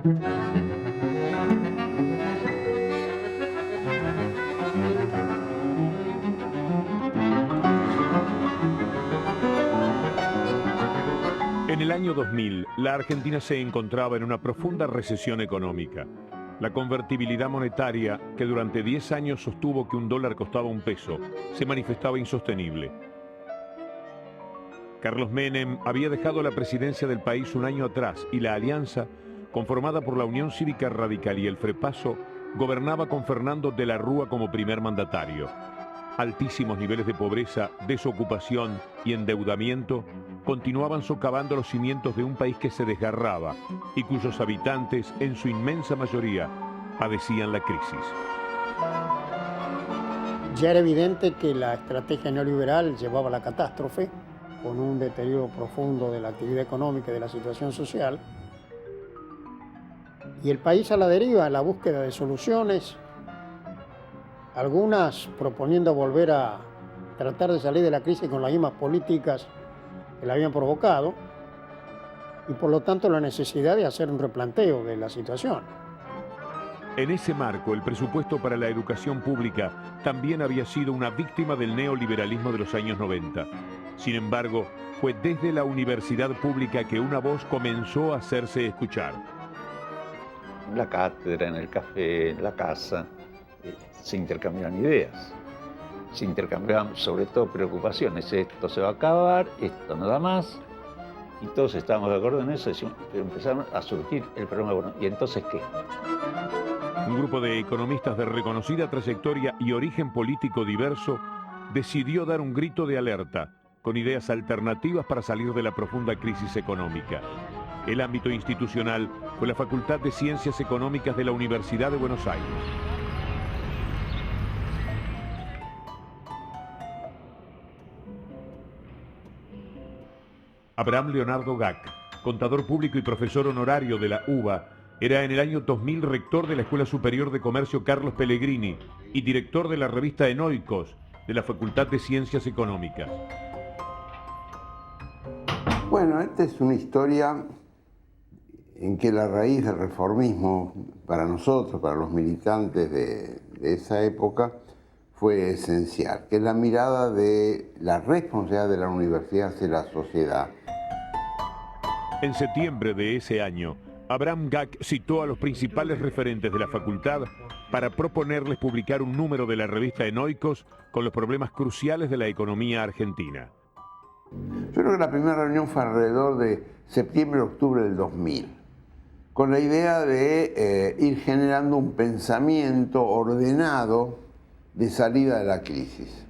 En el año 2000, la Argentina se encontraba en una profunda recesión económica. La convertibilidad monetaria, que durante 10 años sostuvo que un dólar costaba un peso, se manifestaba insostenible. Carlos Menem había dejado la presidencia del país un año atrás y la alianza, conformada por la Unión Cívica Radical y el FREPASO, gobernaba con Fernando de la Rúa como primer mandatario. Altísimos niveles de pobreza, desocupación y endeudamiento continuaban socavando los cimientos de un país que se desgarraba y cuyos habitantes, en su inmensa mayoría, padecían la crisis. Ya era evidente que la estrategia neoliberal llevaba a la catástrofe, con un deterioro profundo de la actividad económica y de la situación social, y el país a la deriva en la búsqueda de soluciones, algunas proponiendo volver a tratar de salir de la crisis con las mismas políticas que la habían provocado, y por lo tanto la necesidad de hacer un replanteo de la situación. En ese marco, el presupuesto para la educación pública también había sido una víctima del neoliberalismo de los años 90. Sin embargo, fue desde la universidad pública que una voz comenzó a hacerse escuchar. En la cátedra, en el café, en la casa, se intercambiaban ideas. Se intercambiaban sobre todo preocupaciones. Esto se va a acabar, esto no da más. Y todos estábamos de acuerdo en eso, pero empezaron a surgir el problema. Bueno, ¿y entonces qué? Un grupo de economistas de reconocida trayectoria y origen político diverso decidió dar un grito de alerta, con ideas alternativas para salir de la profunda crisis económica. El ámbito institucional fue la Facultad de Ciencias Económicas de la Universidad de Buenos Aires. Abraham Leonardo Gac, contador público y profesor honorario de la UBA, era en el año 2000 rector de la Escuela Superior de Comercio Carlos Pellegrini y director de la revista Enoicos de la Facultad de Ciencias Económicas. Bueno, esta es una historia en que la raíz del reformismo para nosotros, para los militantes de esa época, fue esencial, que es la mirada de la responsabilidad de la universidad hacia la sociedad. En septiembre de ese año, Abraham Gac citó a los principales referentes de la facultad para proponerles publicar un número de la revista Enoicos con los problemas cruciales de la economía argentina. Yo creo que la primera reunión fue alrededor de septiembre-octubre del 2000, con la idea de ir generando un pensamiento ordenado de salida de la crisis.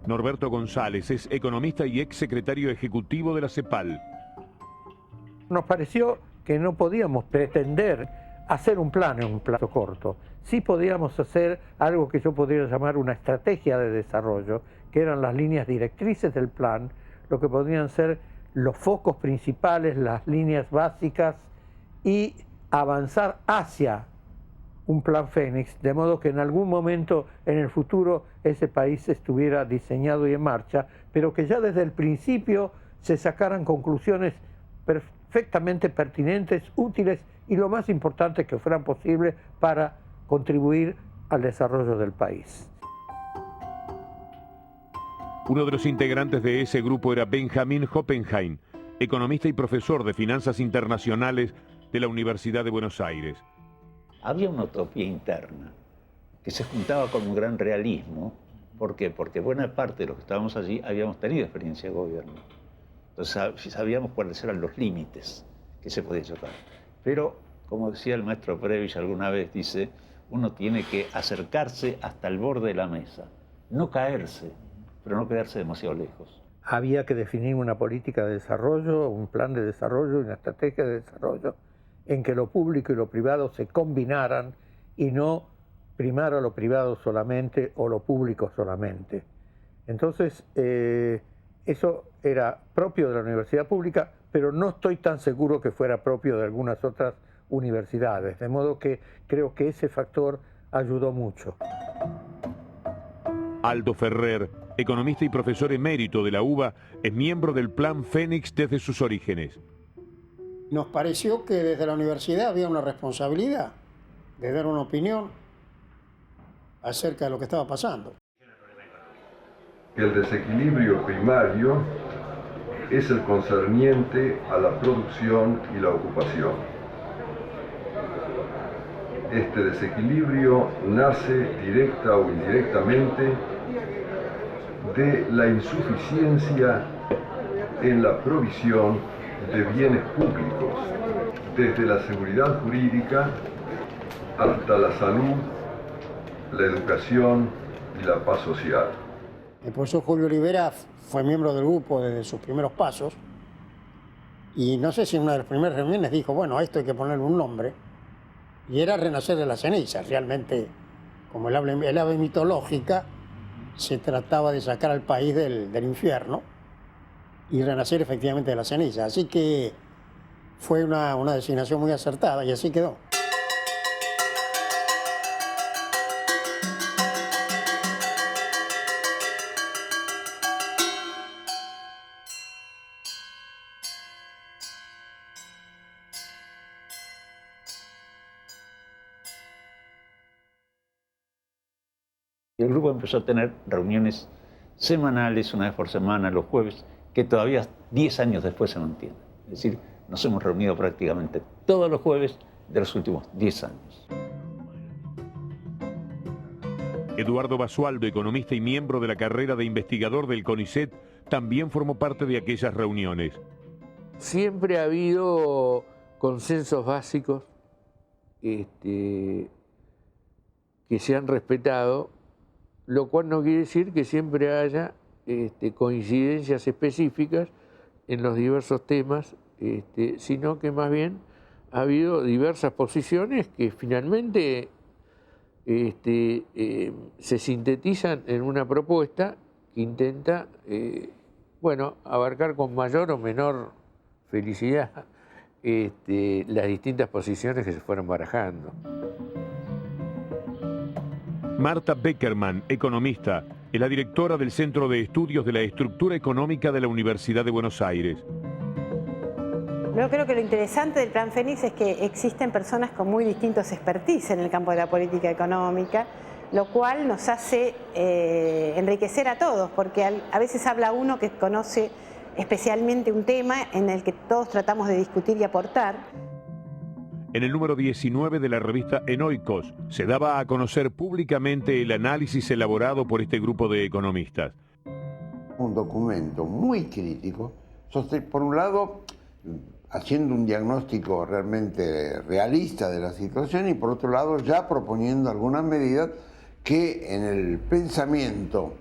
Norberto González es economista y ex secretario ejecutivo de la CEPAL. Nos pareció que no podíamos pretender hacer un plan en un plazo corto. Sí podíamos hacer algo que yo podría llamar una estrategia de desarrollo, que eran las líneas directrices del plan, lo que podrían ser los focos principales, las líneas básicas, y avanzar hacia un plan Fénix, de modo que en algún momento en el futuro ese país estuviera diseñado y en marcha, pero que ya desde el principio se sacaran conclusiones perfectamente pertinentes, útiles y lo más importante que fueran posibles para contribuir al desarrollo del país. Uno de los integrantes de ese grupo era Benjamín Hoppenheim, economista y profesor de finanzas internacionales de la Universidad de Buenos Aires. Había una utopía interna que se juntaba con un gran realismo. ¿Por qué? Porque buena parte de los que estábamos allí habíamos tenido experiencia de gobierno. Entonces sabíamos cuáles eran los límites que se podían tocar. Pero, como decía el maestro Prebisch alguna vez, dice, uno tiene que acercarse hasta el borde de la mesa, no caerse, pero no quedarse demasiado lejos. Había que definir una política de desarrollo, un plan de desarrollo, una estrategia de desarrollo, en que lo público y lo privado se combinaran y no primara lo privado solamente o lo público solamente. Entonces, eso era propio de la universidad pública, pero no estoy tan seguro que fuera propio de algunas otras universidades, de modo que creo que ese factor ayudó mucho. Aldo Ferrer, economista y profesor emérito de la UBA, es miembro del Plan Fénix desde sus orígenes. Nos pareció que desde la universidad había una responsabilidad de dar una opinión acerca de lo que estaba pasando. El desequilibrio primario es el concerniente a la producción y la ocupación. Este desequilibrio nace directa o indirectamente de la insuficiencia en la provisión de bienes públicos, desde la seguridad jurídica hasta la salud, la educación y la paz social. El profesor Julio Olivera fue miembro del grupo desde sus primeros pasos y no sé si en una de las primeras reuniones dijo, bueno, a esto hay que ponerle un nombre, y era renacer de las cenizas. Realmente, como el ave mitológica, se trataba de sacar al país del infierno y renacer efectivamente de las cenizas. Así que fue una designación muy acertada y así quedó. Y el grupo empezó a tener reuniones semanales, una vez por semana, los jueves, que todavía 10 años después se mantienen. Es decir, nos hemos reunido prácticamente todos los jueves de los últimos 10 años. Eduardo Basualdo, economista y miembro de la carrera de investigador del CONICET, también formó parte de aquellas reuniones. Siempre ha habido consensos básicos que se han respetado, lo cual no quiere decir que siempre haya coincidencias específicas en los diversos temas, sino que más bien ha habido diversas posiciones que finalmente se sintetizan en una propuesta que intenta abarcar con mayor o menor felicidad las distintas posiciones que se fueron barajando. Marta Beckerman, economista, es la directora del Centro de Estudios de la Estructura Económica de la Universidad de Buenos Aires. Yo creo que lo interesante del Plan Fénix es que existen personas con muy distintos expertise en el campo de la política económica, lo cual nos hace enriquecer a todos, porque a veces habla uno que conoce especialmente un tema en el que todos tratamos de discutir y aportar. En el número 19 de la revista Enoikos se daba a conocer públicamente el análisis elaborado por este grupo de economistas. Un documento muy crítico, por un lado, haciendo un diagnóstico realmente realista de la situación y por otro lado ya proponiendo algunas medidas que en el pensamiento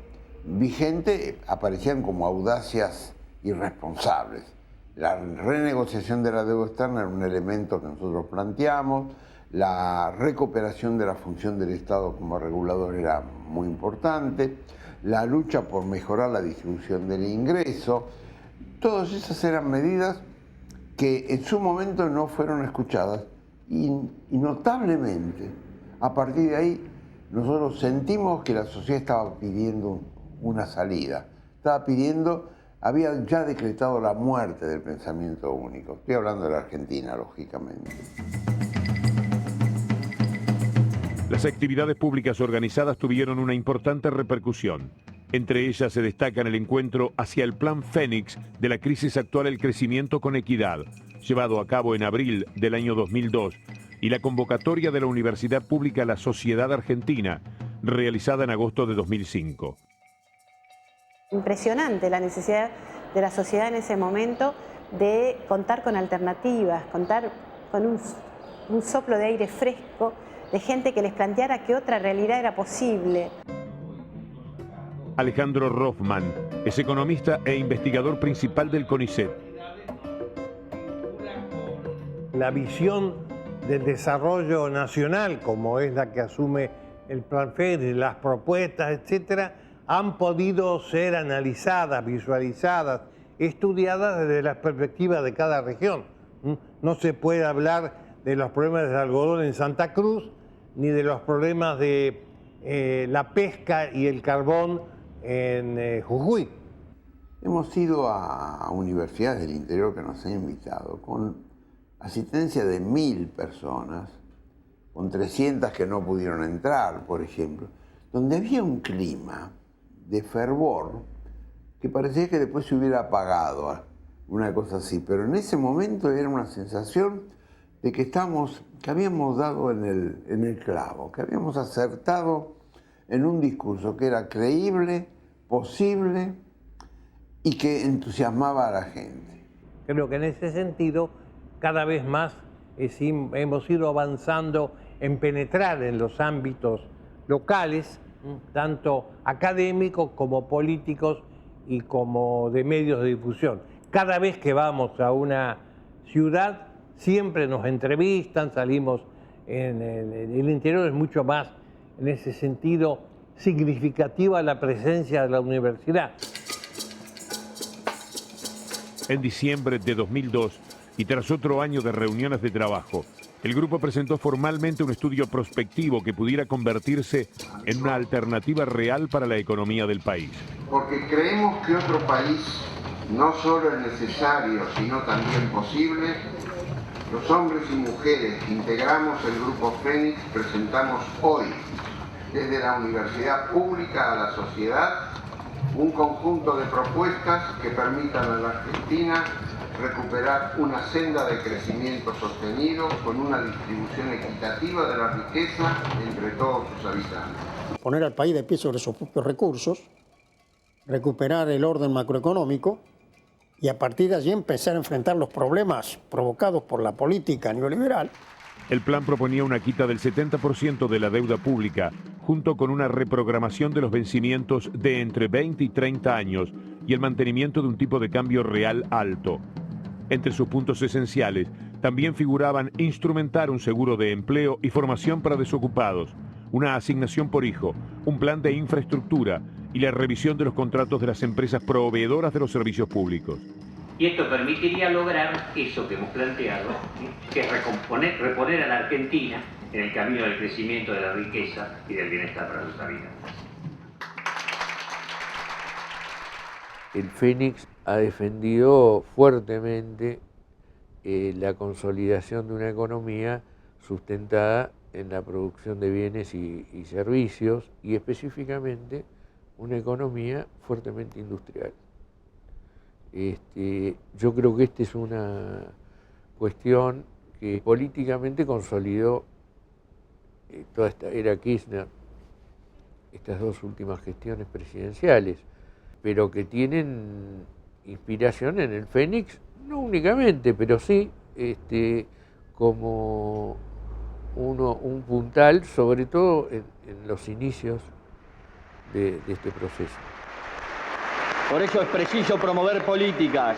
vigente aparecían como audacias irresponsables. La renegociación de la deuda externa era un elemento que nosotros planteamos, la recuperación de la función del Estado como regulador era muy importante, la lucha por mejorar la distribución del ingreso. Todas esas eran medidas que en su momento no fueron escuchadas y notablemente a partir de ahí nosotros sentimos que la sociedad estaba pidiendo una salida, había ya decretado la muerte del pensamiento único. Estoy hablando de la Argentina, lógicamente. Las actividades públicas organizadas tuvieron una importante repercusión. Entre ellas se destacan el encuentro hacia el Plan Fénix de la crisis actual El crecimiento con equidad, llevado a cabo en abril del año 2002, y la convocatoria de la Universidad Pública La Sociedad Argentina, realizada en agosto de 2005. Impresionante la necesidad de la sociedad en ese momento de contar con alternativas, contar con un soplo de aire fresco, de gente que les planteara que otra realidad era posible. Alejandro Rothman es economista e investigador principal del CONICET. La visión del desarrollo nacional, como es la que asume el Plan Fénix, las propuestas, etcétera, han podido ser analizadas, visualizadas, estudiadas desde la perspectiva de cada región. No se puede hablar de los problemas del algodón en Santa Cruz, ni de los problemas de la pesca y el carbón en Jujuy. Hemos ido a universidades del interior que nos han invitado con asistencia de 1000 personas, con 300 que no pudieron entrar, por ejemplo, donde había un clima de fervor que parecía que después se hubiera apagado, una cosa así, pero en ese momento era una sensación de que habíamos dado en el clavo, que habíamos acertado en un discurso que era creíble, posible y que entusiasmaba a la gente. Creo que en ese sentido, cada vez más hemos ido avanzando en penetrar en los ámbitos locales, tanto académicos como políticos y como de medios de difusión. Cada vez que vamos a una ciudad, siempre nos entrevistan, salimos en el interior, es mucho más, en ese sentido, significativa la presencia de la universidad. En diciembre de 2002, y tras otro año de reuniones de trabajo, el grupo presentó formalmente un estudio prospectivo que pudiera convertirse en una alternativa real para la economía del país. Porque creemos que otro país no solo es necesario, sino también posible. Los hombres y mujeres que integramos el Grupo Fénix presentamos hoy, desde la universidad pública a la sociedad, un conjunto de propuestas que permitan a la Argentina recuperar una senda de crecimiento sostenido con una distribución equitativa de la riqueza entre todos sus habitantes. Poner al país de pie sobre sus propios recursos, recuperar el orden macroeconómico y a partir de allí empezar a enfrentar los problemas provocados por la política neoliberal. El plan proponía una quita del 70% de la deuda pública, junto con una reprogramación de los vencimientos de entre 20 y 30 años y el mantenimiento de un tipo de cambio real alto. Entre sus puntos esenciales también figuraban instrumentar un seguro de empleo y formación para desocupados, una asignación por hijo, un plan de infraestructura y la revisión de los contratos de las empresas proveedoras de los servicios públicos. Y esto permitiría lograr eso que hemos planteado, que es reponer a la Argentina en el camino del crecimiento de la riqueza y del bienestar para sus habitantes. El Fénix ha defendido fuertemente la consolidación de una economía sustentada en la producción de bienes y servicios y específicamente una economía fuertemente industrial. Yo creo que esta es una cuestión que políticamente consolidó toda esta era Kirchner, estas dos últimas gestiones presidenciales, pero que tienen inspiración en el Fénix, no únicamente, pero sí como un puntal, sobre todo en los inicios de este proceso. Por eso es preciso promover políticas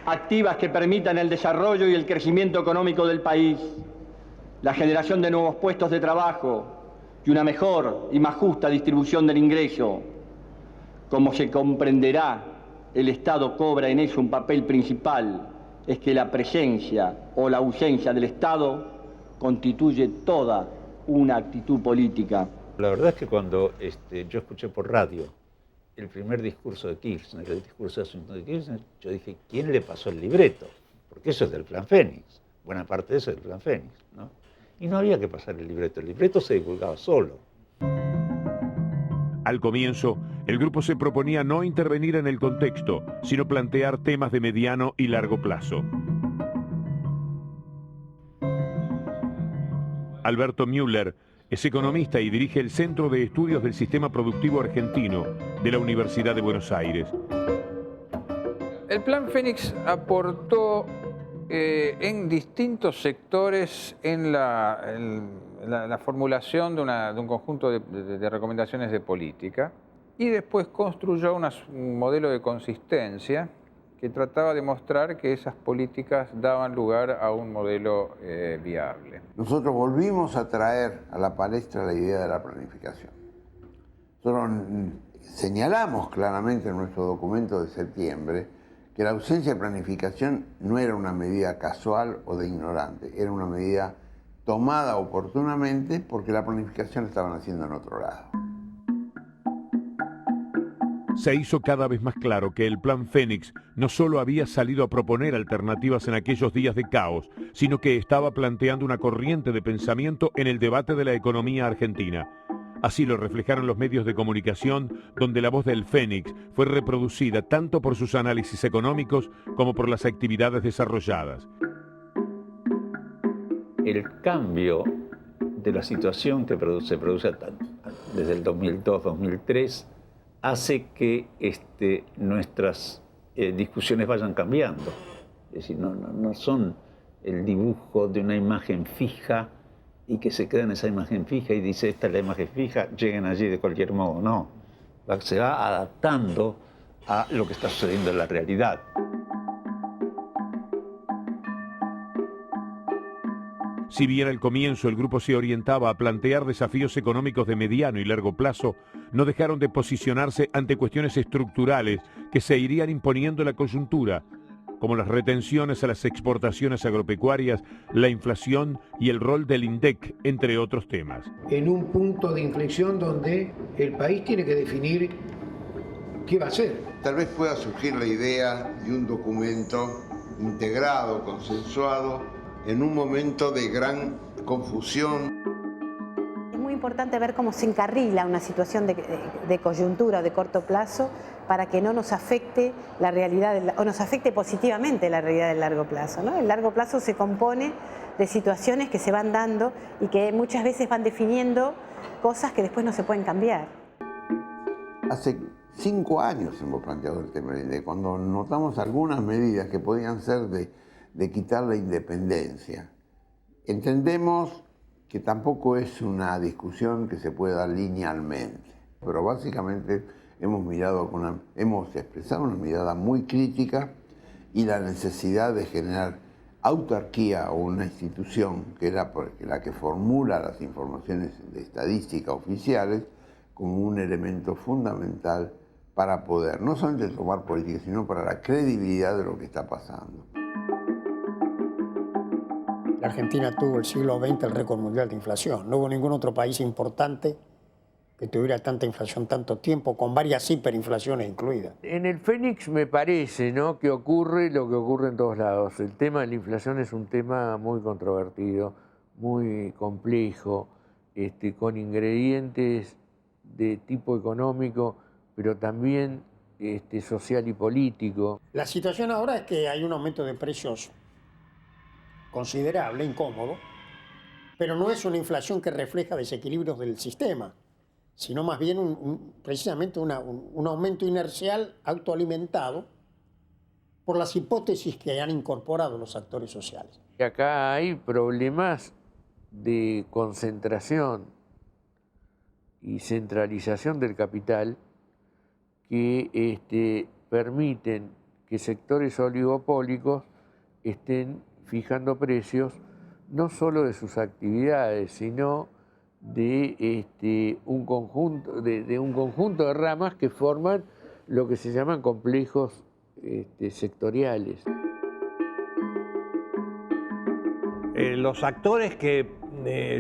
activas que permitan el desarrollo y el crecimiento económico del país, la generación de nuevos puestos de trabajo y una mejor y más justa distribución del ingreso. Como se comprenderá, el Estado cobra en eso un papel principal, es que la presencia o la ausencia del Estado constituye toda una actitud política. La verdad es que cuando yo escuché por radio el primer discurso de Kirchner, el discurso de asunto de Kirchner, yo dije, ¿quién le pasó el libreto? Porque eso es del Plan Fénix, buena parte de eso es del Plan Fénix, ¿no? Y no había que pasar el libreto se divulgaba solo. Al comienzo, el grupo se proponía no intervenir en el contexto, sino plantear temas de mediano y largo plazo. Alberto Müller es economista y dirige el Centro de Estudios del Sistema Productivo Argentino de la Universidad de Buenos Aires. El Plan Fénix aportó en distintos sectores en la formulación de un conjunto de recomendaciones de política y después construyó un modelo de consistencia que trataba de mostrar que esas políticas daban lugar a un modelo viable. Nosotros volvimos a traer a la palestra la idea de la planificación. Nosotros señalamos claramente en nuestro documento de septiembre que la ausencia de planificación no era una medida casual o de ignorante, era una medida tomada oportunamente porque la planificación la estaban haciendo en otro lado. Se hizo cada vez más claro que el Plan Fénix no solo había salido a proponer alternativas en aquellos días de caos, sino que estaba planteando una corriente de pensamiento en el debate de la economía argentina. Así lo reflejaron los medios de comunicación, donde la voz del Fénix fue reproducida tanto por sus análisis económicos como por las actividades desarrolladas. El cambio de la situación que se produce desde el 2002-2003 hace que nuestras discusiones vayan cambiando. Es decir, no son el dibujo de una imagen fija y que se queda en esa imagen fija y dice, esta es la imagen fija, lleguen allí de cualquier modo. No, se va adaptando a lo que está sucediendo en la realidad. Si bien al comienzo el grupo se orientaba a plantear desafíos económicos de mediano y largo plazo, no dejaron de posicionarse ante cuestiones estructurales que se irían imponiendo en la coyuntura, como las retenciones a las exportaciones agropecuarias, la inflación y el rol del INDEC, entre otros temas. En un punto de inflexión donde el país tiene que definir qué va a hacer. Tal vez pueda surgir la idea de un documento integrado, consensuado, en un momento de gran confusión. Es muy importante ver cómo se encarrila una situación de coyuntura o de corto plazo para que no nos afecte la realidad, o nos afecte positivamente la realidad del largo plazo, ¿no? El largo plazo se compone de situaciones que se van dando y que muchas veces van definiendo cosas que después no se pueden cambiar. Hace 5 años hemos planteado el tema del INDEC, cuando notamos algunas medidas que podían ser de quitar la independencia. Entendemos que tampoco es una discusión que se pueda dar linealmente, pero básicamente hemos expresado una mirada muy crítica y la necesidad de generar autarquía o una institución que era la que formula las informaciones de estadística oficiales como un elemento fundamental para poder no solamente tomar política, sino para la credibilidad de lo que está pasando. La Argentina tuvo el siglo XX el récord mundial de inflación. No hubo ningún otro país importante que tuviera tanta inflación tanto tiempo, con varias hiperinflaciones incluidas. En el Fénix me parece, ¿no?, que ocurre lo que ocurre en todos lados. El tema de la inflación es un tema muy controvertido, muy complejo, con ingredientes de tipo económico, pero también social y político. La situación ahora es que hay un aumento de precios considerable, incómodo, pero no es una inflación que refleja desequilibrios del sistema, sino más bien precisamente un aumento inercial autoalimentado por las hipótesis que han incorporado los actores sociales. Acá hay problemas de concentración y centralización del capital que permiten que sectores oligopólicos estén fijando precios no solo de sus actividades, sino de un conjunto de ramas que forman lo que se llaman complejos sectoriales. Los actores que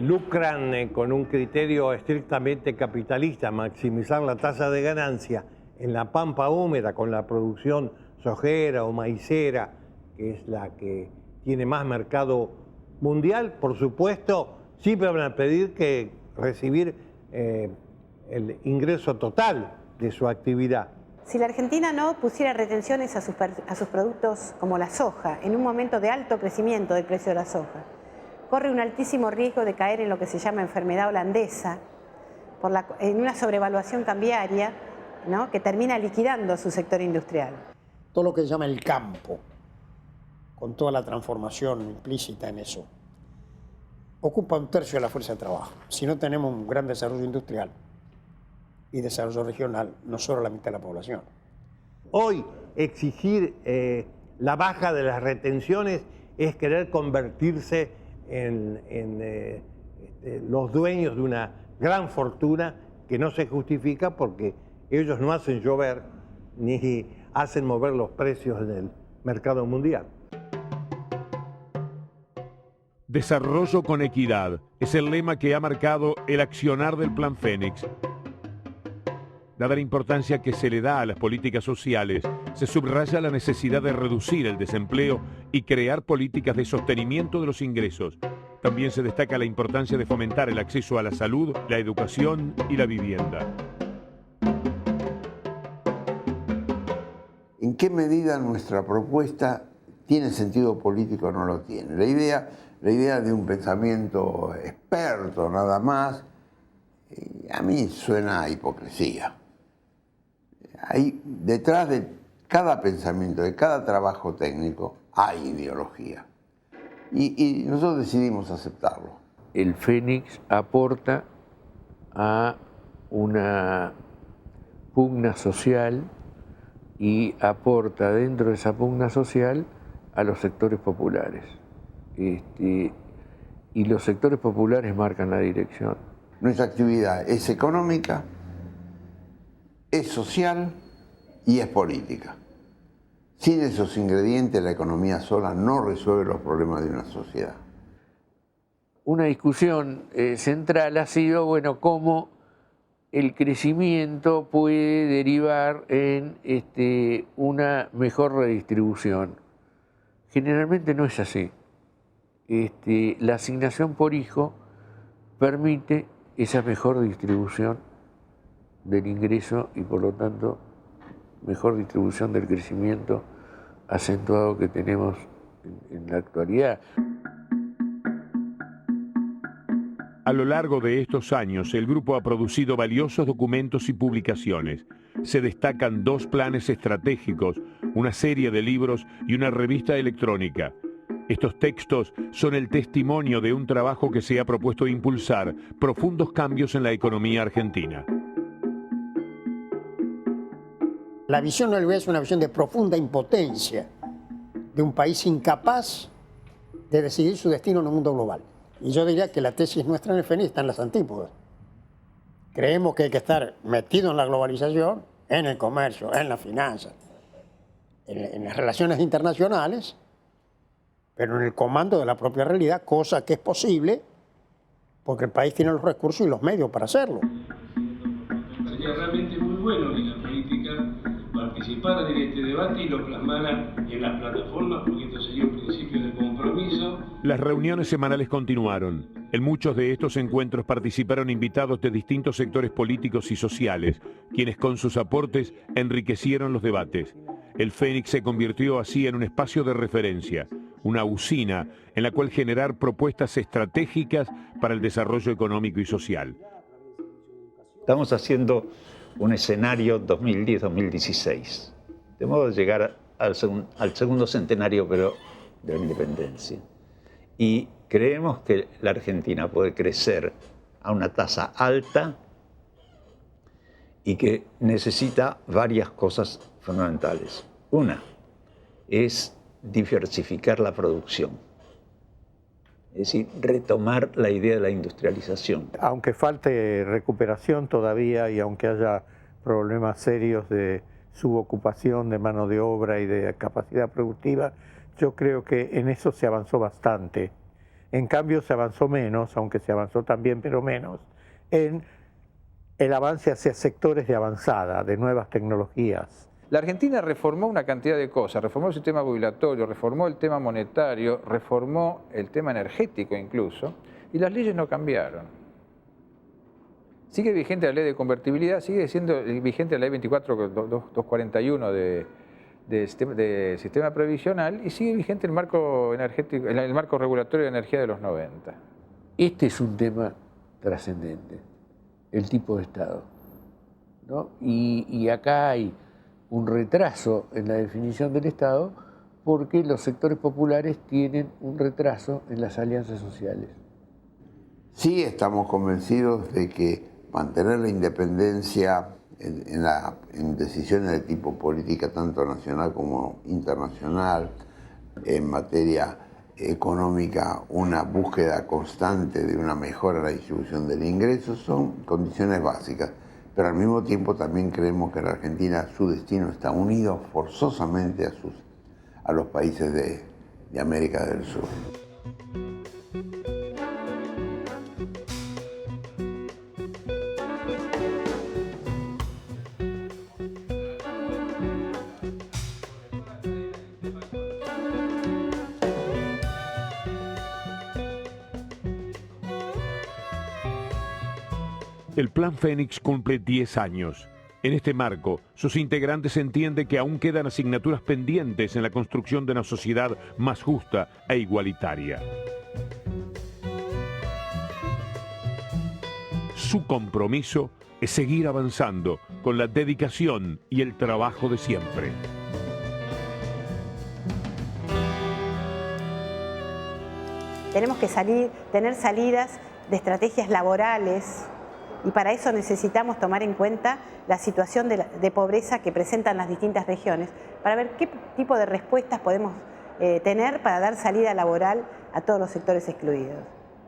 lucran con un criterio estrictamente capitalista, maximizar la tasa de ganancia en la pampa húmeda con la producción sojera o maicera, que es la que tiene más mercado mundial, por supuesto, siempre van a pedir que recibir el ingreso total de su actividad. Si la Argentina no pusiera retenciones a sus productos como la soja, en un momento de alto crecimiento del precio de la soja, corre un altísimo riesgo de caer en lo que se llama enfermedad holandesa, en una sobrevaluación cambiaria, ¿no?, que termina liquidando a su sector industrial. Todo lo que se llama el campo, con toda la transformación implícita en eso, ocupa 1/3 de la fuerza de trabajo. Si no tenemos un gran desarrollo industrial y desarrollo regional, no solo la mitad de la población. Hoy exigir la baja de las retenciones es querer convertirse en los dueños de una gran fortuna que no se justifica porque ellos no hacen llover ni hacen mover los precios en el mercado mundial. Desarrollo con equidad es el lema que ha marcado el accionar del Plan Fénix. Dada la importancia que se le da a las políticas sociales, se subraya la necesidad de reducir el desempleo y crear políticas de sostenimiento de los ingresos. También se destaca la importancia de fomentar el acceso a la salud, la educación y la vivienda. ¿En qué medida nuestra propuesta tiene sentido político o no lo tiene? La idea de un pensamiento experto nada más, a mí suena a hipocresía. Detrás de cada pensamiento, de cada trabajo técnico, hay ideología. Y nosotros decidimos aceptarlo. El Fénix aporta a una pugna social y aporta dentro de esa pugna social a los sectores populares. Y los sectores populares marcan la dirección. Nuestra actividad es económica, es social y es política. Sin esos ingredientes, la economía sola no resuelve los problemas de una sociedad. Una discusión central ha sido, bueno, cómo el crecimiento puede derivar en una mejor redistribución. Generalmente no es así. La asignación por hijo permite esa mejor distribución del ingreso y por lo tanto mejor distribución del crecimiento acentuado que tenemos en la actualidad. A lo largo de estos años, el grupo ha producido valiosos documentos y publicaciones. Se destacan 2 planes estratégicos, una serie de libros y una revista electrónica. Estos textos son el testimonio de un trabajo que se ha propuesto impulsar profundos cambios en la economía argentina. La visión no es una visión de profunda impotencia de un país incapaz de decidir su destino en un mundo global. Y yo diría que la tesis nuestra en el Fénix está en las antípodas. Creemos que hay que estar metido en la globalización, en el comercio, en las finanzas, en las relaciones internacionales, pero en el comando de la propia realidad, cosa que es posible porque el país tiene los recursos y los medios para hacerlo. Sería realmente muy bueno que la política participara en este debate y lo plasmara en las plataformas, porque esto sería un principio de compromiso. Las reuniones semanales continuaron. En muchos de estos encuentros participaron invitados de distintos sectores políticos y sociales, quienes con sus aportes enriquecieron los debates. El Fénix se convirtió así en un espacio de referencia, una usina en la cual generar propuestas estratégicas para el desarrollo económico y social. Estamos haciendo un escenario 2010-2016, de modo de llegar al segundo centenario pero de la independencia. Y creemos que la Argentina puede crecer a una tasa alta y que necesita varias cosas fundamentales. Una es diversificar la producción, es decir, retomar la idea de la industrialización. Aunque falte recuperación todavía y aunque haya problemas serios de subocupación de mano de obra y de capacidad productiva, yo creo que en eso se avanzó bastante. En cambio se avanzó menos, aunque se avanzó también, pero menos, en el avance hacia sectores de avanzada, de nuevas tecnologías. La Argentina reformó una cantidad de cosas, reformó el sistema jubilatorio, reformó el tema monetario, reformó el tema energético incluso, y las leyes no cambiaron. Sigue vigente la ley de convertibilidad, sigue siendo vigente la ley 24241 de sistema previsional y sigue vigente el marco energético, el marco regulatorio de energía de los 90. Este es un tema trascendente, el tipo de Estado, ¿no? Y acá hay un retraso en la definición del Estado porque los sectores populares tienen un retraso en las alianzas sociales. Sí estamos convencidos de que mantener la independencia en decisiones de tipo política, tanto nacional como internacional, en materia económica, una búsqueda constante de una mejora en la distribución del ingreso, son condiciones básicas. Pero al mismo tiempo también creemos que en la Argentina su destino está unido forzosamente a los países de América del Sur. El Plan Fénix cumple 10 años. En este marco, sus integrantes entienden que aún quedan asignaturas pendientes en la construcción de una sociedad más justa e igualitaria. Su compromiso es seguir avanzando con la dedicación y el trabajo de siempre. Tenemos que tener salidas de estrategias laborales y para eso necesitamos tomar en cuenta la situación de pobreza que presentan las distintas regiones para ver qué tipo de respuestas podemos tener para dar salida laboral a todos los sectores excluidos.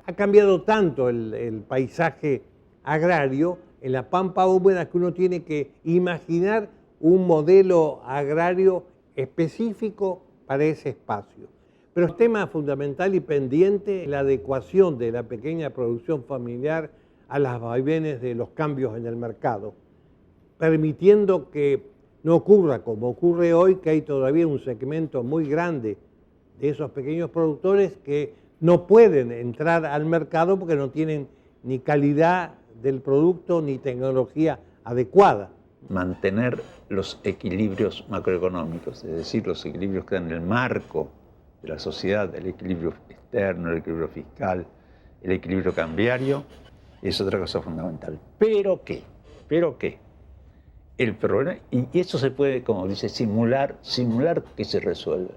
Ha cambiado tanto el paisaje agrario en la pampa húmeda que uno tiene que imaginar un modelo agrario específico para ese espacio. Pero el tema fundamental y pendiente es la adecuación de la pequeña producción familiar a las vaivenes de los cambios en el mercado, permitiendo que no ocurra como ocurre hoy, que hay todavía un segmento muy grande de esos pequeños productores que no pueden entrar al mercado porque no tienen ni calidad del producto ni tecnología adecuada. Mantener los equilibrios macroeconómicos, es decir, los equilibrios que dan en el marco de la sociedad, el equilibrio externo, el equilibrio fiscal, el equilibrio cambiario, es otra cosa fundamental. ¿Pero qué? El problema, y eso se puede, como dice, simular que se resuelve.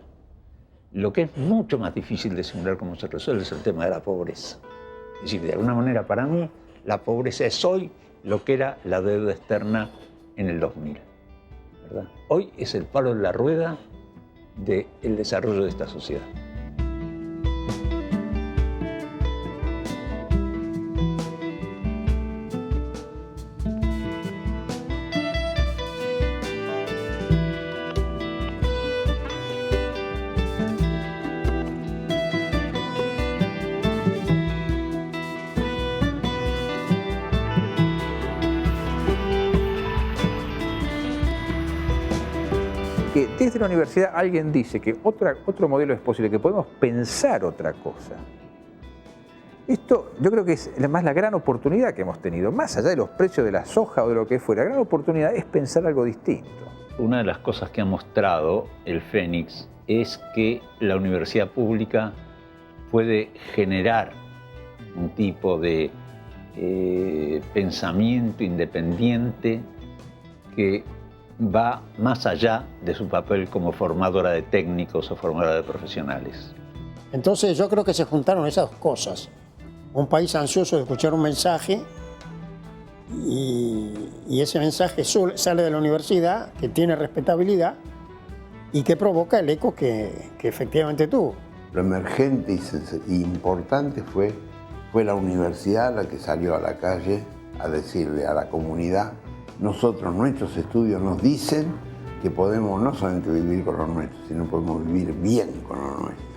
Lo que es mucho más difícil de simular cómo se resuelve es el tema de la pobreza. Es decir, de alguna manera para mí, la pobreza es hoy lo que era la deuda externa en el 2000. ¿Verdad? Hoy es el palo en la rueda del desarrollo de esta sociedad. Que desde la universidad alguien dice que otro modelo es posible, que podemos pensar otra cosa. Esto yo creo que es más la gran oportunidad que hemos tenido, más allá de los precios de la soja o de lo que fuera. La gran oportunidad es pensar algo distinto. Una de las cosas que ha mostrado el Fénix es que la universidad pública puede generar un tipo de pensamiento independiente que va más allá de su papel como formadora de técnicos o formadora de profesionales. Entonces yo creo que se juntaron esas dos cosas. Un país ansioso de escuchar un mensaje y ese mensaje sale de la universidad, que tiene respetabilidad y que provoca el eco que efectivamente tuvo. Lo emergente y importante fue la universidad la que salió a la calle a decirle a la comunidad: nosotros, nuestros estudios nos dicen que podemos no solamente vivir con lo nuestro, sino podemos vivir bien con lo nuestro.